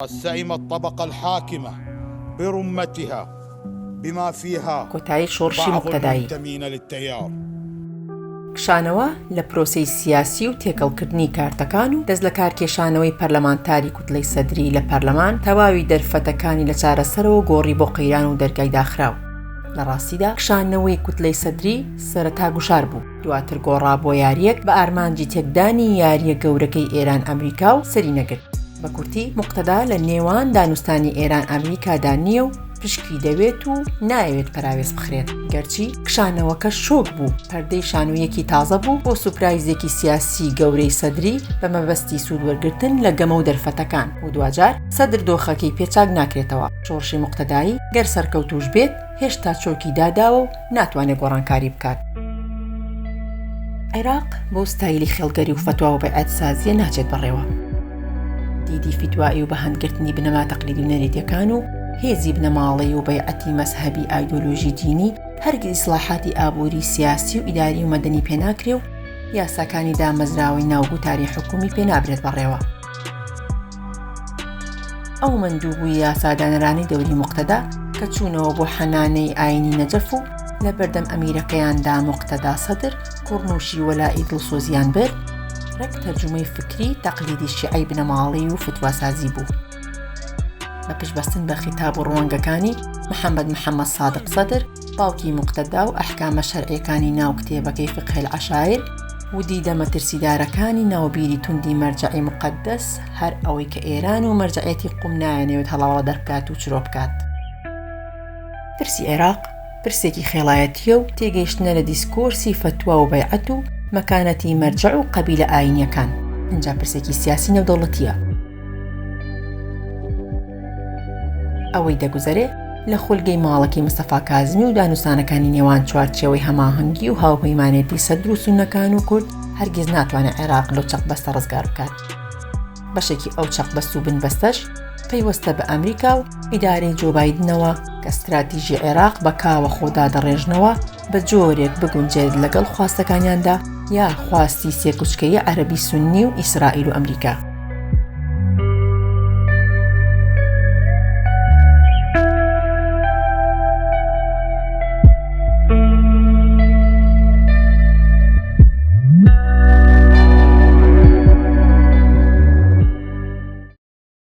سئم الطبقة الحاكمة برمتها بما فيها کۆتایی شۆڕشی بعض مقتەدایی المنتمين للتيار. کشانەوە لە پرۆسەی سیاسی و تێکەڵکردنی کارتەکان و دەست لە کارکێشانەوەی پەرلەمانتاری کوتلەی سەدری لە پەرلەمان تەواوی دەرفەتەکانی لە چارەسەرەوە گۆڕی بۆ قەیران و دەرگای داخراو. لە ڕاستیدا کشانەوەی کوتلەی سەدری سەرەتا گوشار بوو، دواتر گۆڕا بۆ یاریەک بە ئارمانجی تێکدانی یاریە گەورەکەی ئێران ئەمریکا و سەری نەگرت. بە کورتی مقتەدا لە نێوان دانوستانی ئێران ئەمریکادا نییە و پشکی دەوێت و نایەوێت پەراوێز بخرێت، گەرچی کشانەوەکە شۆک بوو، پەردەی شانۆیەکی تازە بوو بۆ سوپرایزێکی سیاسی گەورەی سەدری بە مەبەستی سوودوەرگرتن لە گەمە و دەرفەتەکان و دوجار سەدر دۆخەکەی پێچاک ناکرێتەوە. شۆڕشی مقتەدایی گەر سەرکەوتوش بێت هێشتا چۆکی داداوە و ناتوانێت گۆڕانکاری بکات. عێراق بۆ ستایلی خێڵگەری و فتوا و بەیعەت سازیە ناچێت بەڕێوە. دیدی فتوایی و بەهەندگرتنی بنەما تەقلیدی و نەریتیەکان و هێزی بنەماڵی و بەیعەتی مەزهەبی ئایدۆلۆژی دینی هەرگیز ئیسلاحاتی ئابووری سیاسی و ئیداری و مەدەنی پێناکرێ و یاساکانی دامەزراوەی ناوگوتاری حکومی پێنابرێت بەڕێوە. ئەو مندووبووی یاسادانەرانی دەوری مقتەدا کە چوونەوە بۆ حەنانەی ئاینی نەجەف و لە بەردەم ئەمیرەکەیاندا مقتەدا سەدر کوڕنووشی وەلای دڵسۆزیان برد، ڕێک تەرجمەی فکری تەقلیدی شیعەی بنەماڵی و فتواسازی بوو. بە پشبەستن بە خیتاب و ڕوانگەکانی محەممەد سادق سەدر، باوکی مقتەدا و ئەحکامە شەرعیەکانی ناو کتێبەکەی فقه العەشایر و دیدە مەترسیدارەکانی ناوبیری توندی مەرجعی مقەدەس، هەر ئەوەی کە ئێران و مەرجعیەتی قوم نایەنێوێت هەڵاوەڵە دەربکات و چرۆ بکات. پرسی عێراق پرسێکی خێڵایەتیە و تێگەیشتنە لە دیسکۆرسی فتوا و بەیعەت و مەکانەتی مەرجع و قەبیلە ئاینیەکان. ئەنجا پرسێکی سیاسی نێودەوڵەتیە. ئەوەی دەگوزارێ لە خولگەی ماڵەکەی مستەفا کازمی و دانوستانەکانی نێوان چوارچێوەی هەماهەنگی و هاوپەیمانێتی سەدر و سوننەکان و کورد هەرگیز ناتوانێت عێراق لەو چەقبەستە ڕزگار بکات. بەشێکی ئەو چەقبەست و بنبەستەش پەیوەستە بە ئەمریکا و ئیدارەی جۆ بایدنەوە کە استراتیژی عێراق بە کاوە خۆدا دەڕێژنەوە بە جۆرێک بگونجێت لەگەڵ خواستەکانیاندا یا خواستی سێکوچکەیی عەرەبی سوننی و ئیسرائیل و ئەمریکا.